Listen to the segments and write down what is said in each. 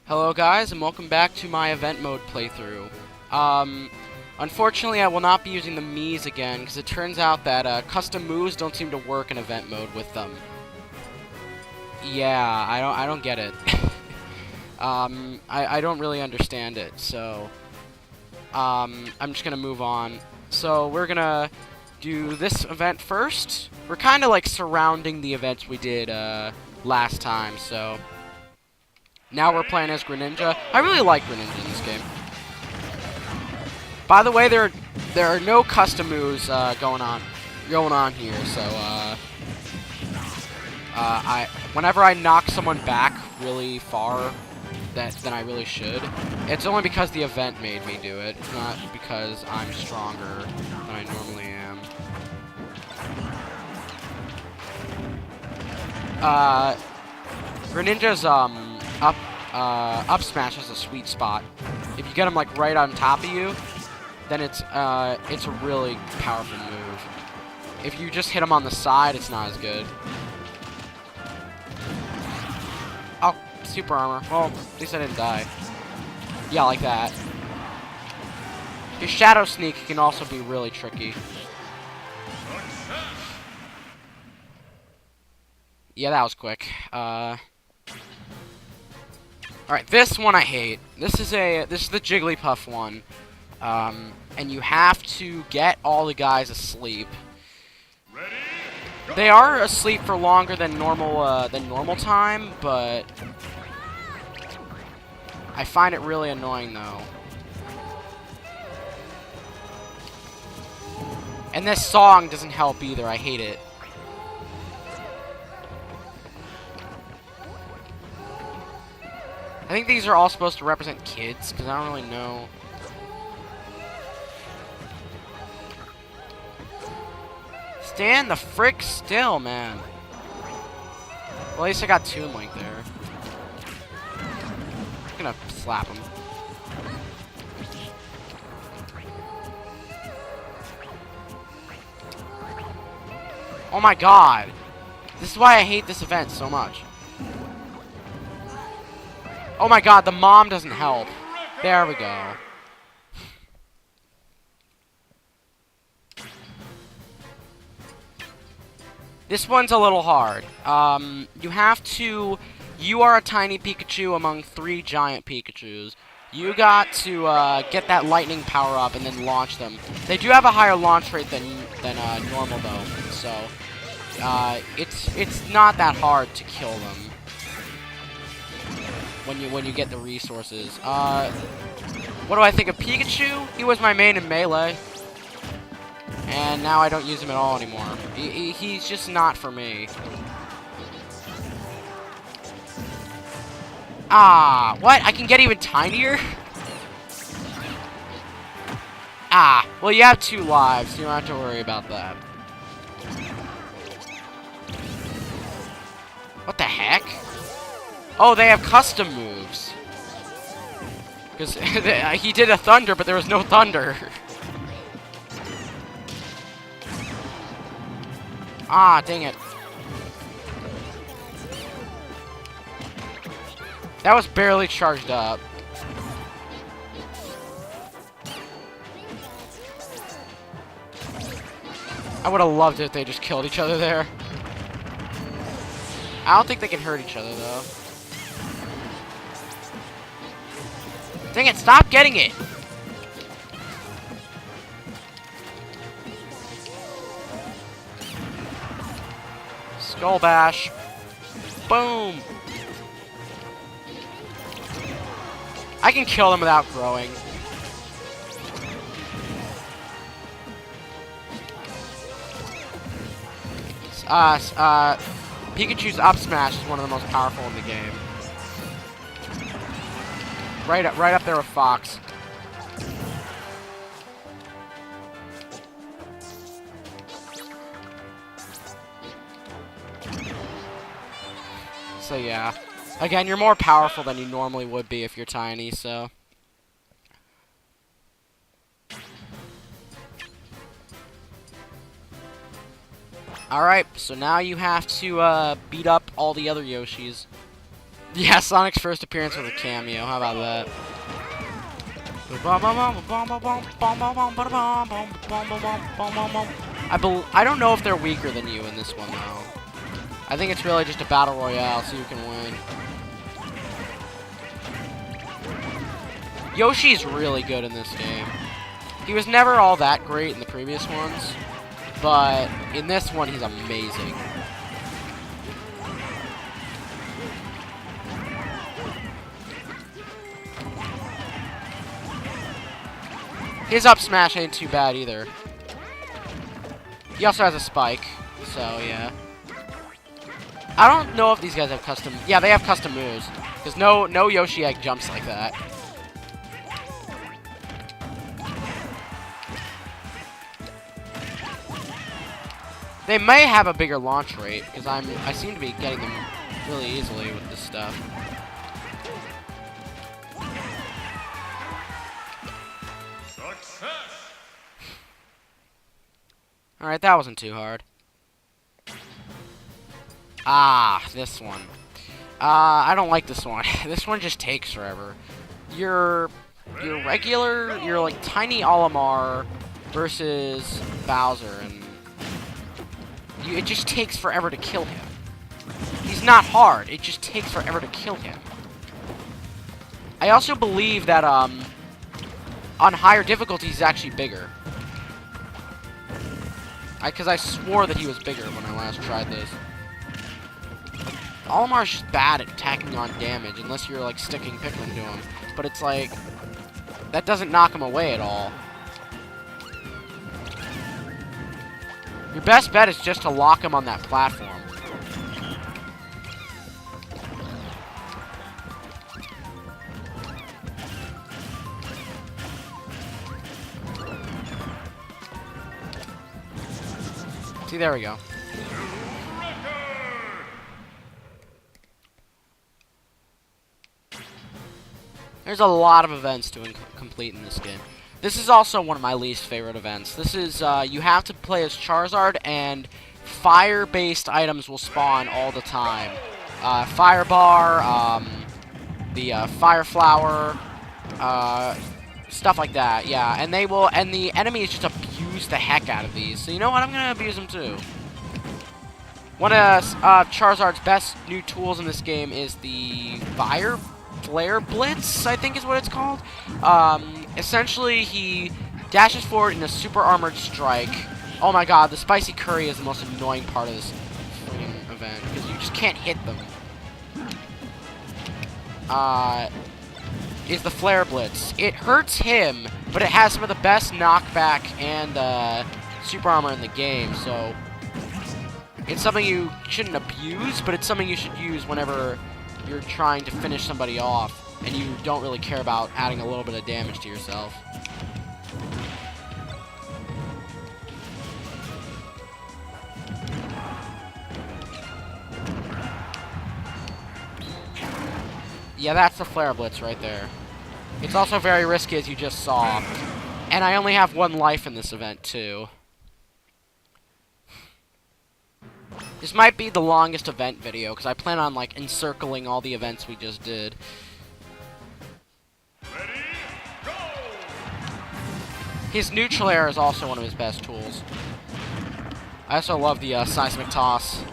Hello guys, and welcome back to my event mode playthrough. Unfortunately I will not be using the Miis again, because it turns out that custom moves don't seem to work in event mode with them. Yeah, I don't get it. I don't really understand it, so I'm just gonna move on. So we're gonna do this event first. We're kinda like surrounding the events we did last time, so now we're playing as Greninja. I really like Greninja in this game. By the way, there are no custom moves going on here. So whenever I knock someone back really far, than I really should, it's only because the event made me do it. It's not because I'm stronger than I normally am. Greninja's up smash is a sweet spot. If you get him like right on top of you, then it's a really powerful move. If you just hit him on the side, it's not as good. Oh, super armor. Well, at least I didn't die. Yeah, like that. His Shadow Sneak can also be really tricky. Yeah, that was quick. Alright, this one I hate. This is the Jigglypuff one. And you have to get all the guys asleep. They are asleep for longer than normal time, but I find it really annoying though. And this song doesn't help either. I hate it. I think these are all supposed to represent kids, because I don't really know. Stand the frick still, man. Well, at least I got Toon Link there. I'm gonna slap him. Oh my god! This is why I hate this event so much. Oh my god, the mom doesn't help. There we go. This one's a little hard. You are a tiny Pikachu among 3 giant Pikachus. You got to get that lightning power up and then launch them. They do have a higher launch rate than normal though, so it's not that hard to kill them when you get the resources. What do I think of Pikachu? He was my main in Melee. And now I don't use him at all anymore. He's just not for me. Ah, what? I can get even tinier? Ah, well you have 2 lives, so you don't have to worry about that. What the heck? Oh, they have custom moves. Because he did a thunder, but there was no thunder. Ah, dang it. That was barely charged up. I would have loved it if they just killed each other there. I don't think they can hurt each other, though. Dang it, stop getting it! Skull Bash. Boom! I can kill them without growing. Pikachu's up smash is one of the most powerful in the game. Right up there with Fox. So yeah. Again, you're more powerful than you normally would be if you're tiny, so. Alright, so now you have to beat up all the other Yoshis. Yeah, Sonic's first appearance was a cameo. How about that? I don't know if they're weaker than you in this one, though. I think it's really just a battle royale, so you can win. Yoshi's really good in this game. He was never all that great in the previous ones, but in this one, he's amazing. His up smash ain't too bad either. He also has a spike, so yeah. I don't know if these guys have custom... Yeah, they have custom moves. Because no Yoshi Egg jumps like that. They may have a bigger launch rate, because I seem to be getting them really easily with this stuff. Alright, that wasn't too hard. Ah, this one. I don't like this one. This one just takes forever. Your like tiny Olimar versus Bowser, and it just takes forever to kill him. He's not hard. It just takes forever to kill him. I also believe that on higher difficulties he's actually bigger. Because I swore that he was bigger when I last tried this. Olimar's just bad at tacking on damage unless you're like sticking Pikmin to him. But it's like, that doesn't knock him away at all. Your best bet is just to lock him on that platform. See, there we go. There's a lot of events to complete in this game. This is also one of my least favorite events. This is, you have to play as Charizard, and fire-based items will spawn all the time. Fire Bar, the Fire Flower, stuff like that, yeah. And the enemies just abuse the heck out of these. So you know what, I'm gonna abuse them too. One of Charizard's best new tools in this game is the Flare Blitz, I think is what it's called. Essentially, he dashes forward in a super armored strike. Oh my god, the spicy curry is the most annoying part of this freaking event, because you just can't hit them. Is the Flare Blitz. It hurts him, but it has some of the best knockback and super armor in the game, so it's something you shouldn't abuse, but it's something you should use whenever you're trying to finish somebody off and you don't really care about adding a little bit of damage to yourself. Yeah, that's the Flare Blitz right there. It's also very risky, as you just saw. And I only have one life in this event, too. This might be the longest event video, because I plan on, like, encircling all the events we just did. Ready, go! His neutral air is also one of his best tools. I also love the seismic toss.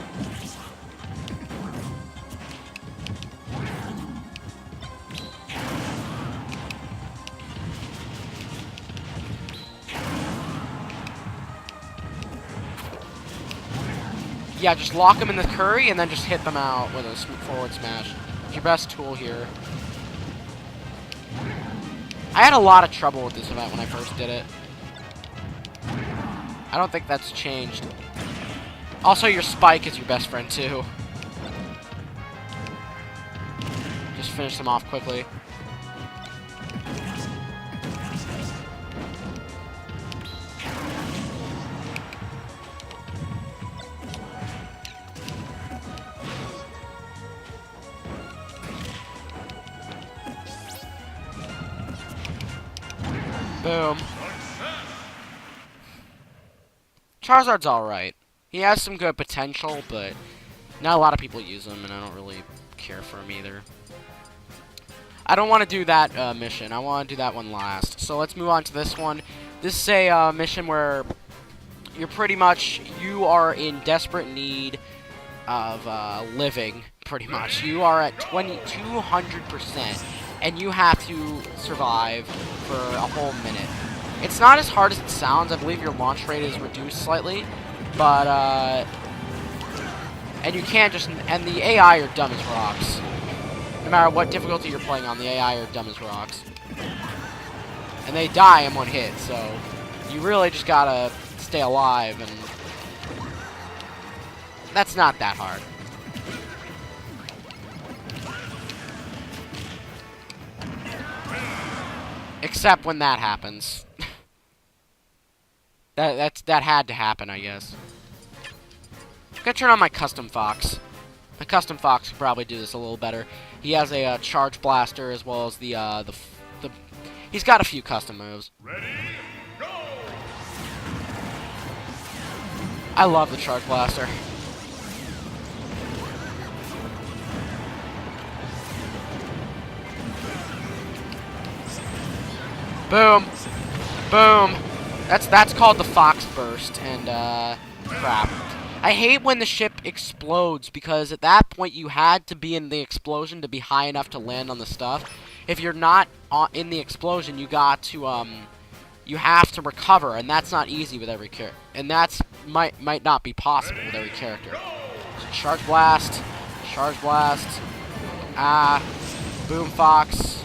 Yeah, just lock them in the curry and then just hit them out with a forward smash. It's your best tool here. I had a lot of trouble with this event when I first did it. I don't think that's changed. Also, your spike is your best friend, too. Just finish them off quickly. Boom. Charizard's alright. He has some good potential, but not a lot of people use him, and I don't really care for him either. I don't want to do that mission. I want to do that one last. So let's move on to this one. This is a mission where you're pretty much, you are in desperate need of living, pretty much. You are at 200%, and you have to survive for a whole minute. It's not as hard as it sounds. I believe your launch rate is reduced slightly, but, and you can't just, and the AI are dumb as rocks. No matter what difficulty you're playing on, the AI are dumb as rocks. And they die in one hit, so you really just gotta stay alive, and that's not that hard. Except when that happens. that had to happen, I guess. I'm gonna turn on my custom fox. My custom fox could probably do this a little better. He has a charge blaster as well as the he's got a few custom moves. Ready, go! I love the charge blaster. Boom. Boom. That's called the Fox Burst, and crap. I hate when the ship explodes, because at that point you had to be in the explosion to be high enough to land on the stuff. If you're not in the explosion, you got to you have to recover, and that's not easy with every character. And that's might not be possible with every character. So charge blast, boom fox.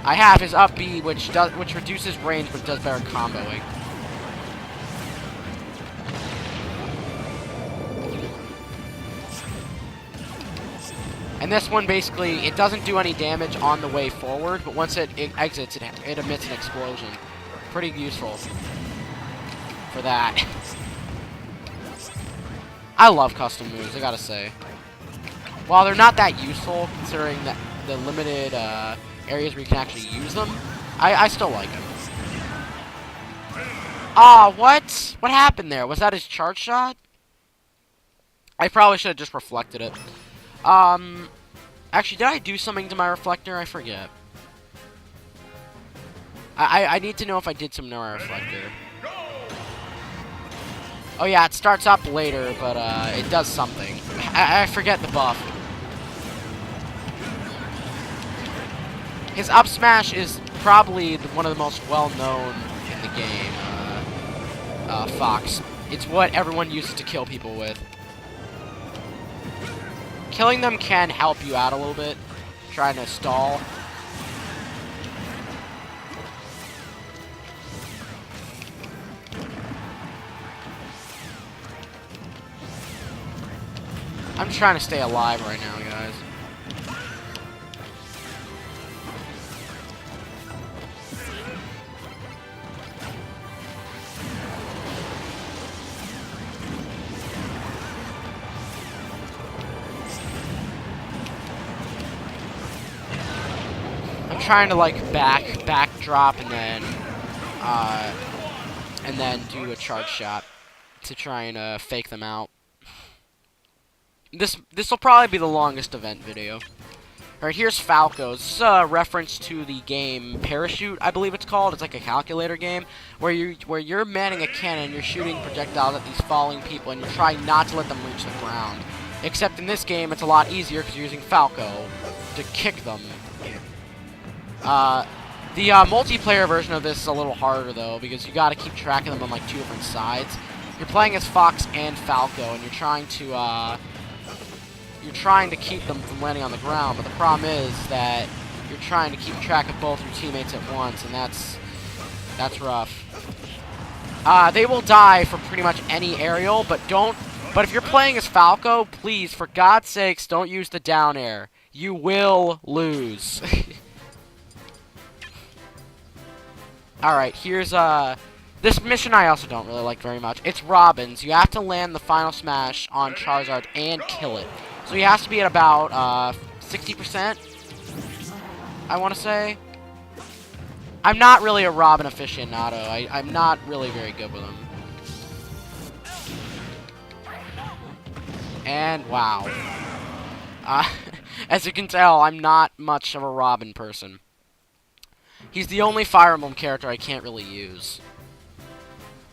I have his up B, which reduces range, but does better comboing. And this one, basically, it doesn't do any damage on the way forward, but once it exits, it emits an explosion. Pretty useful for that. I love custom moves, I gotta say. While they're not that useful, considering that the limited areas where you can actually use them, I still like them. Ah, what? What happened there? Was that his charge shot? I probably should have just reflected it. Actually, did I do something to my reflector? I forget. I need to know if I did something to my reflector. Oh yeah, it starts up later, but it does something. I forget the buff. His up smash is probably one of the most well-known in the game, Fox. It's what everyone uses to kill people with. Killing them can help you out a little bit, trying to stall. I'm trying to stay alive right now, guys. Trying to like backdrop and then do a charge shot to try and fake them out. This will probably be the longest event video. Alright, here's Falco. This is a reference to the game Parachute, I believe it's called. It's like a calculator game where you're manning a cannon, you're shooting projectiles at these falling people, and you're trying not to let them reach the ground. Except in this game, it's a lot easier because you're using Falco to kick them. The multiplayer version of this is a little harder though, because you gotta keep track of them on like 2 different sides. You're playing as Fox and Falco, and you're trying to keep them from landing on the ground, but the problem is that you're trying to keep track of both your teammates at once, and that's rough. They will die from pretty much any aerial, but if you're playing as Falco, please, for God's sakes, don't use the down air. You will lose. Alright, here's, this mission I also don't really like very much. It's Robin's. You have to land the final smash on Charizard and kill it. So he has to be at about, 60%, I want to say. I'm not really a Robin aficionado. I'm not really very good with him. And, wow. Uh, as you can tell, I'm not much of a Robin person. He's the only Fire Emblem character I can't really use.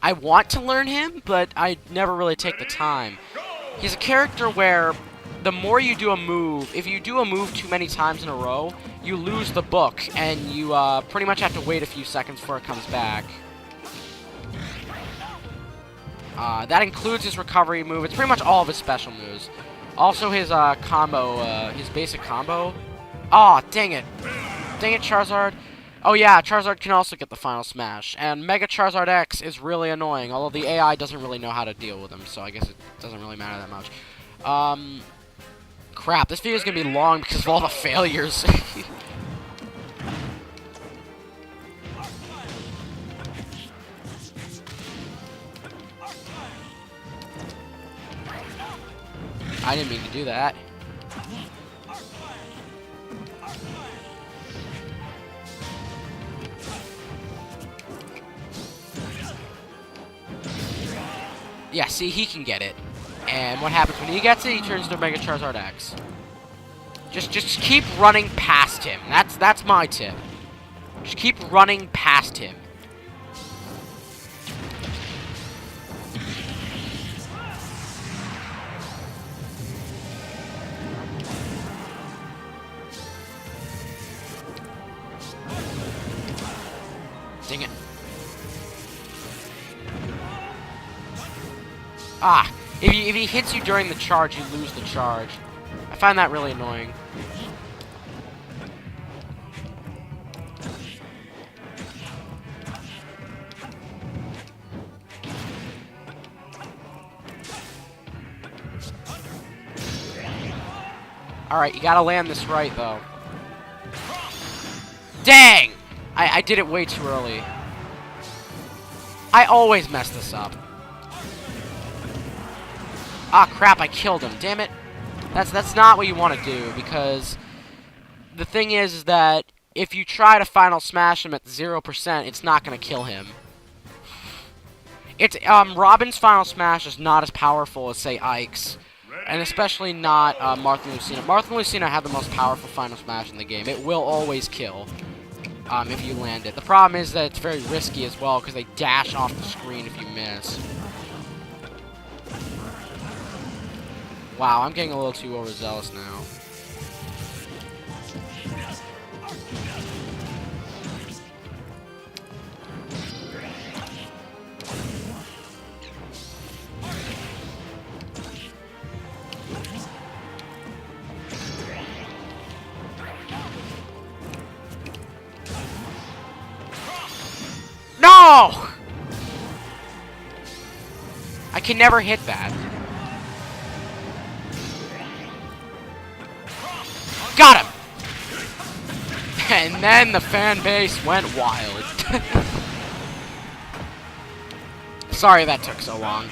I want to learn him, but I never really take the time. He's a character where the more you do a move, if you do a move too many times in a row, you lose the book, and you pretty much have to wait a few seconds before it comes back. That includes his recovery move. It's pretty much all of his special moves. Also his combo, his basic combo. Aw, dang it. Dang it, Charizard. Oh yeah, Charizard can also get the final smash. And Mega Charizard X is really annoying, although the AI doesn't really know how to deal with him, so I guess it doesn't really matter that much. Crap, this video is gonna be long because of all the failures. I didn't mean to do that. Yeah, see, he can get it. And what happens when he gets it? He turns into Mega Charizard X. Just keep running past him. That's my tip. Just keep running past him. Dang it. Ah, if he hits you during the charge, you lose the charge. I find that really annoying. Alright, you gotta land this right, though. Dang! I did it way too early. I always mess this up. Ah, crap, I killed him. Damn it. That's not what you want to do, because the thing is that if you try to final smash him at 0%, it's not going to kill him. It's Robin's final smash is not as powerful as, say, Ike's, and especially not Martha and Lucina. Martha and Lucina have the most powerful final smash in the game. It will always kill if you land it. The problem is that it's very risky as well, because they dash off the screen if you miss. Wow, I'm getting a little too overzealous now. No! I can never hit that. Got him! And then the fan base went wild. Sorry that took so long.